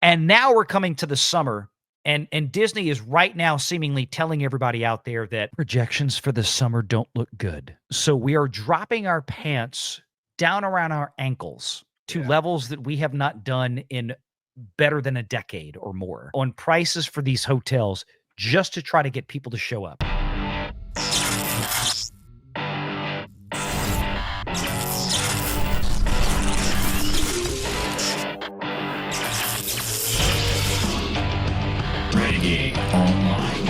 And now we're coming to the summer, and Disney is right now seemingly telling everybody out there that projections for the summer don't look good. So we are dropping our pants down around our ankles to levels that we have not done in better than a decade or more on prices for these hotels just to try to get people to show up. Renegade Online.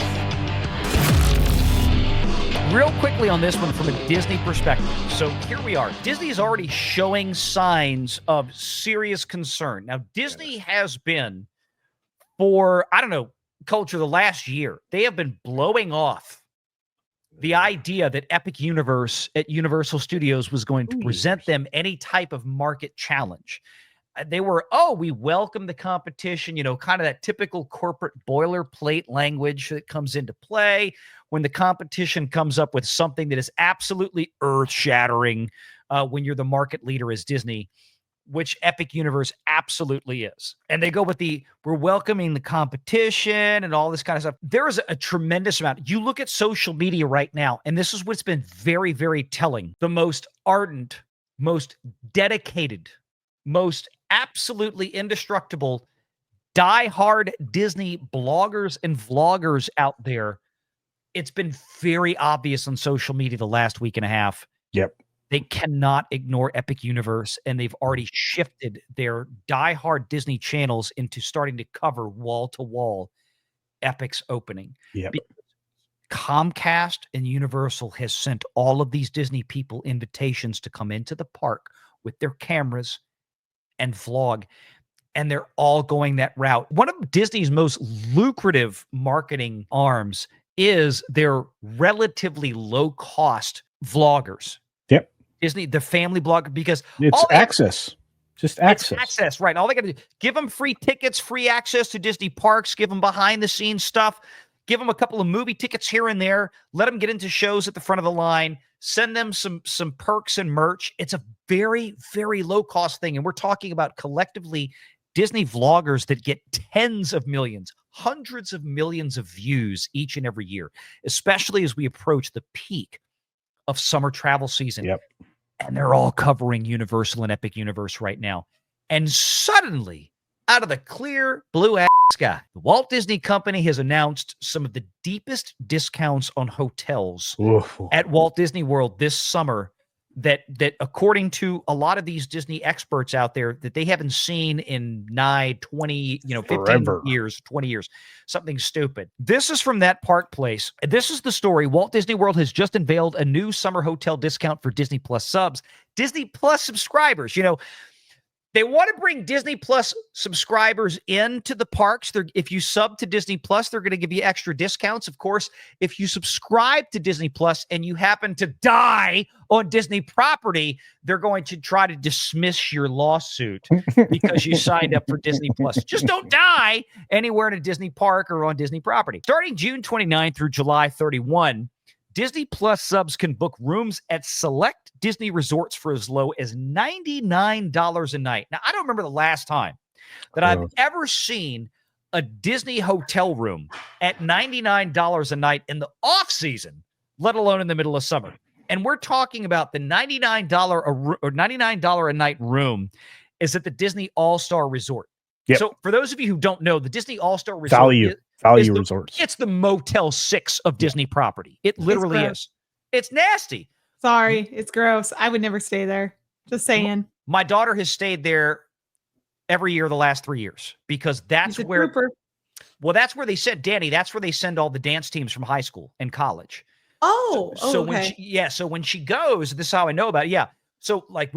Real quickly on this one from a Disney perspective. So here we are. Disney is already showing signs of serious concern. Now, Disney has been, for, I don't know, culture the last year, they have been blowing off the idea that Epic Universe at Universal Studios was going to present them any type of market challenge. They were, we welcome the competition, kind of that typical corporate boilerplate language that comes into play when the competition comes up with something that is absolutely earth-shattering when you're the market leader as Disney, which Epic Universe absolutely is. And they go with we're welcoming the competition and all this kind of stuff. There is a tremendous amount. You look at social media right now, and this is what's been very, very telling. The most ardent, most dedicated, most absolutely indestructible, diehard Disney bloggers and vloggers out there. It's been very obvious on social media the last week and a half. Yep. They cannot ignore Epic Universe, and they've already shifted their diehard Disney channels into starting to cover wall-to-wall Epic's opening. Yep. Comcast and Universal has sent all of these Disney people invitations to come into the park with their cameras and vlog, and they're all going that route. One of Disney's most lucrative marketing arms is their relatively low-cost vloggers. Yep. Disney, the family blogger, because it's access. Just access. It's access, right? All they got to do, give them free tickets, free access to Disney parks, give them behind-the-scenes stuff, give them a couple of movie tickets here and there, let them get into shows at the front of the line, send them some perks and merch. It's a very, very low-cost thing, and we're talking about collectively Disney vloggers that get tens of millions, hundreds of millions of views each and every year, especially as we approach the peak of summer travel season. Yep. And they're all covering Universal and Epic Universe right now. And suddenly, out of the clear blue ass sky, the Walt Disney Company has announced some of the deepest discounts on hotels at Walt Disney World this summer that according to a lot of these Disney experts out there, that they haven't seen in 20, 15 years, 20 years, something stupid. This is from that park place. This is the story. Walt Disney World has just unveiled a new summer hotel discount for Disney Plus subs. Disney Plus subscribers, they want to bring Disney Plus subscribers into the parks. If you sub to Disney Plus, they're going to give you extra discounts. Of course, if you subscribe to Disney Plus and you happen to die on Disney property, they're going to try to dismiss your lawsuit because you signed up for Disney Plus. Just don't die anywhere in a Disney park or on Disney property. Starting June 29 through July 31, Disney Plus subs can book rooms at select Disney resorts for as low as $99 a night. Now, I don't remember the last time that I've ever seen a Disney hotel room at $99 a night in the off season, let alone in the middle of summer. And we're talking about the $99 a night room is at the Disney All-Star Resort. Yep. So for those of you who don't know, the Disney All-Star Resort value resorts. It's the Motel 6 of Disney property. It literally is. It's nasty. Sorry, it's gross. I would never stay there. Just saying. My daughter has stayed there every year the last 3 years because that's where. Well, that's where they send Danny. That's where they send all the dance teams from high school and college. So okay. So when she goes, this is how I know about it. Yeah. So like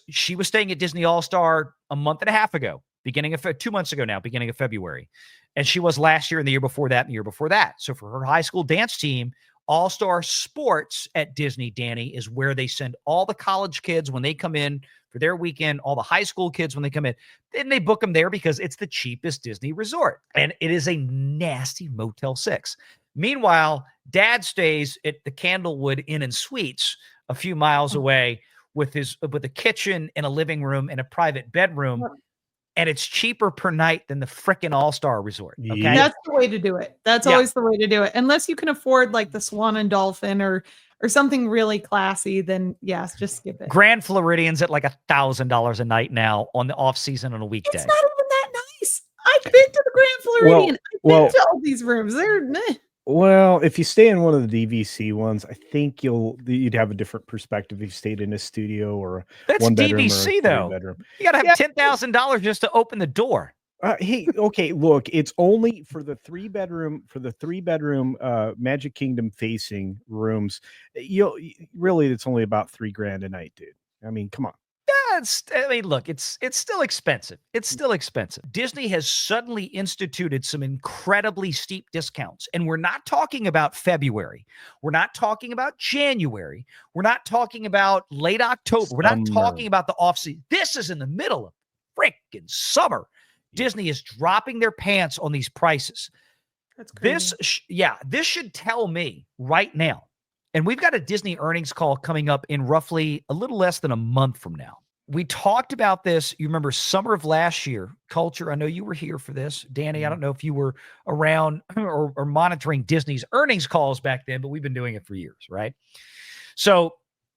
she was staying at Disney All-Star a month and a half ago. 2 months ago now, beginning of February. And she was last year and the year before that and the year before that. So for her high school dance team, All-Star Sports at Disney, Danny, is where they send all the college kids when they come in for their weekend, all the high school kids when they come in. Then they book them there because it's the cheapest Disney resort. And it is a nasty Motel 6. Meanwhile, Dad stays at the Candlewood Inn and Suites a few miles away with a kitchen and a living room and a private bedroom. and it's cheaper per night than the frickin' All-Star Resort. Okay. Yeah. That's the way to do it. That's always the way to do it. Unless you can afford like the Swan and Dolphin or something really classy, then yes, just skip it. Grand Floridian's at like $1,000 a night now on the off season on a weekday. It's not even that nice. I've been to the Grand Floridian. I've been to all these rooms. They're meh. Well, if you stay in one of the DVC ones, I think you'd have a different perspective if you stayed in a studio or That's one bedroom DVC or a though. bedroom. You gotta have $10,000 just to open the door. Hey, okay, look, it's only for the three bedroom Magic Kingdom facing rooms. Really, it's only about $3,000 a night, dude. I mean, come on. Yeah, look, it's still expensive. It's still expensive. Disney has suddenly instituted some incredibly steep discounts. And we're not talking about February. We're not talking about January. We're not talking about late October. We're not talking about the off-season. This is in the middle of freaking summer. Disney is dropping their pants on these prices. That's crazy. This should tell me right now. And we've got a Disney earnings call coming up in roughly a little less than a month from now. We talked about this. You remember summer of last year, Culture. I know you were here for this. Danny, I don't know if you were around or monitoring Disney's earnings calls back then, but we've been doing it for years, right? So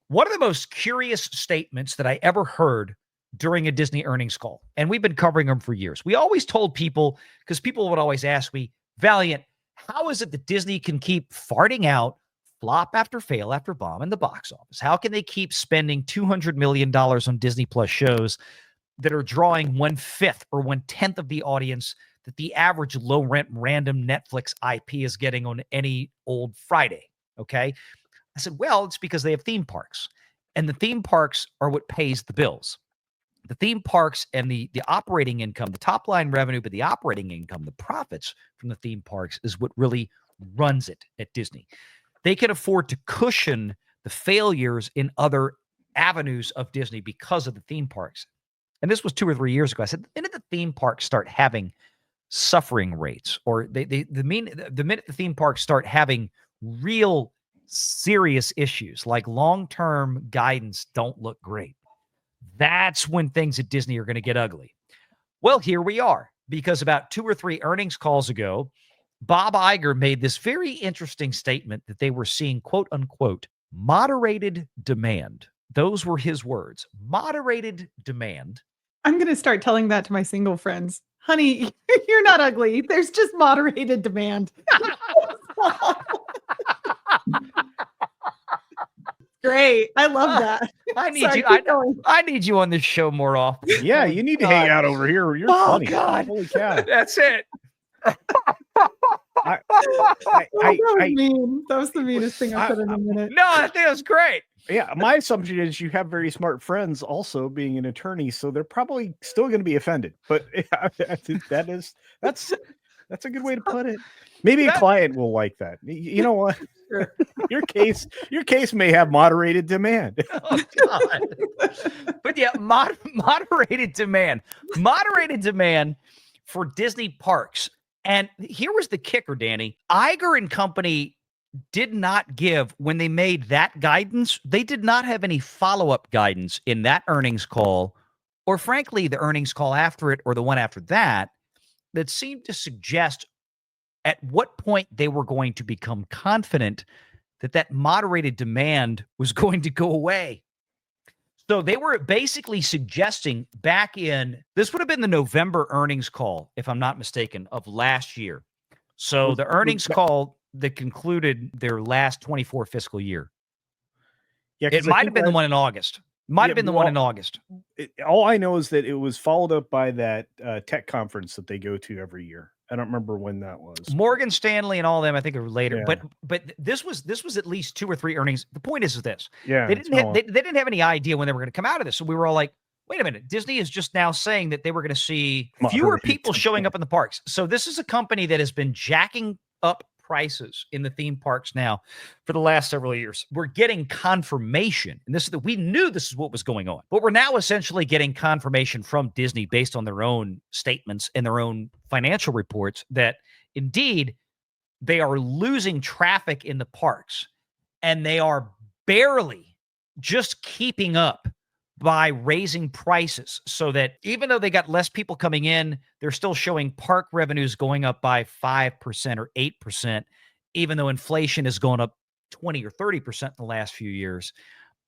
one of the most curious statements that I ever heard during a Disney earnings call, and we've been covering them for years. We always told people, because people would always ask me, Valliant, how is it that Disney can keep farting out flop after fail after bomb in the box office? How can they keep spending $200 million on Disney Plus shows that are drawing 1/5 or 1/10 of the audience that the average low rent random Netflix IP is getting on any old Friday? Okay. I said, well, it's because they have theme parks, and the theme parks are what pays the bills. The theme parks and the operating income, the top line revenue, but the operating income, the profits from the theme parks is what really runs it at Disney. They can afford to cushion the failures in other avenues of Disney because of the theme parks. And this was 2 or 3 years ago. I said, the minute the theme parks start having suffering rates, or the minute the theme parks start having real serious issues like long-term guidance don't look great, that's when things at Disney are going to get ugly. Well, here we are, because about 2 or 3 earnings calls ago, Bob Iger made this very interesting statement that they were seeing, quote unquote, moderated demand. Those were his words, moderated demand. I'm going to start telling that to my single friends. Honey, you're not ugly. There's just moderated demand. Great. I love that. I need you on this show more often. Yeah, you need to hang out over here. You're funny. God. Holy cow. That's it. That was mean. That was the meanest thing I said in a minute. No, I think it was great. Yeah, my assumption is you have very smart friends also being an attorney, so they're probably still going to be offended. But I think that's a good way to put it. Maybe a client will like that. You know what? Sure. Your case may have moderated demand. Oh God. But yeah, moderated demand for Disney parks. And here was the kicker, Danny. Iger and company did not give, when they made that guidance, they did not have any follow-up guidance in that earnings call, or frankly, the earnings call after it or the one after that seemed to suggest at what point they were going to become confident that moderated demand was going to go away. So they were basically suggesting this would have been the November earnings call, if I'm not mistaken, of last year. So the earnings call that concluded their last 24 fiscal year. Yeah, it might have been the one in August. All I know is that it was followed up by that tech conference that they go to every year. I don't remember when that was. Morgan Stanley and all of them, I think, are later. Yeah. But this was at least 2 or 3 earnings. The point is this: yeah, they didn't have any idea when they were going to come out of this. So we were all like, wait a minute, Disney is just now saying that they were going to see fewer people showing up in the parks. So this is a company that has been jacking up prices in the theme parks now for the last several years. We're getting confirmation, and we knew this is what was going on, but we're now essentially getting confirmation from Disney based on their own statements and their own financial reports that indeed they are losing traffic in the parks, and they are barely just keeping up by raising prices so that even though they got less people coming in, they're still showing park revenues going up by 5% or 8%, even though inflation has gone up 20 or 30% in the last few years.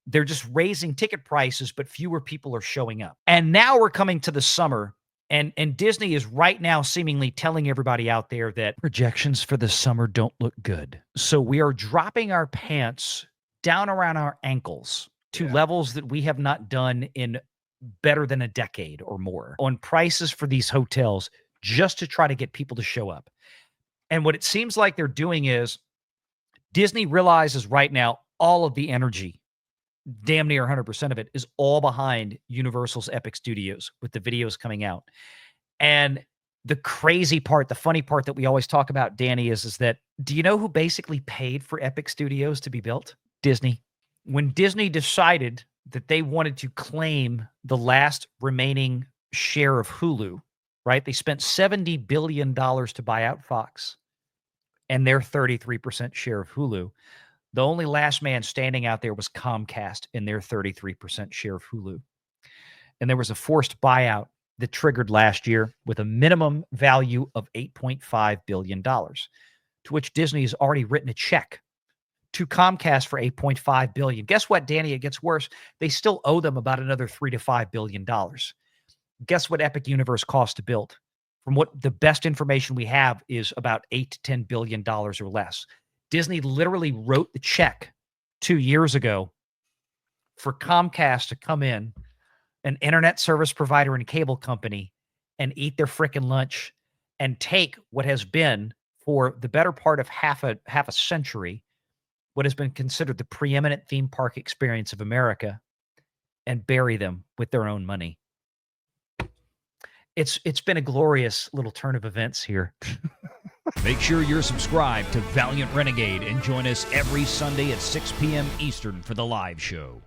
They're just raising ticket prices, but fewer people are showing up. And now we're coming to the summer, and Disney is right now seemingly telling everybody out there that projections for the summer don't look good. So we are dropping our pants down around our ankles to levels that we have not done in better than a decade or more on prices for these hotels just to try to get people to show up. And what it seems like they're doing is Disney realizes right now all of the energy, damn near 100% of it, is all behind Universal's Epic Studios with the videos coming out. And the crazy part, the funny part that we always talk about, Danny, is that do you know who basically paid for Epic Studios to be built? Disney. When Disney decided that they wanted to claim the last remaining share of Hulu, right? They spent $70 billion to buy out Fox and their 33% share of Hulu. The only last man standing out there was Comcast in their 33% share of Hulu. And there was a forced buyout that triggered last year with a minimum value of $8.5 billion, to which Disney has already written a check to Comcast for $8.5 billion. Guess what, Danny? It gets worse. They still owe them about another $3 to $5 billion. Guess what Epic Universe cost to build? From what the best information we have is about $8 to $10 billion or less. Disney literally wrote the check 2 years ago for Comcast to come in, an internet service provider and cable company, and eat their frickin' lunch and take what has been for the better part of half a century, what has been considered the preeminent theme park experience of America, and bury them with their own money. It's been a glorious little turn of events here. Make sure you're subscribed to Valliant Renegade and join us every Sunday at 6 p.m. Eastern for the live show.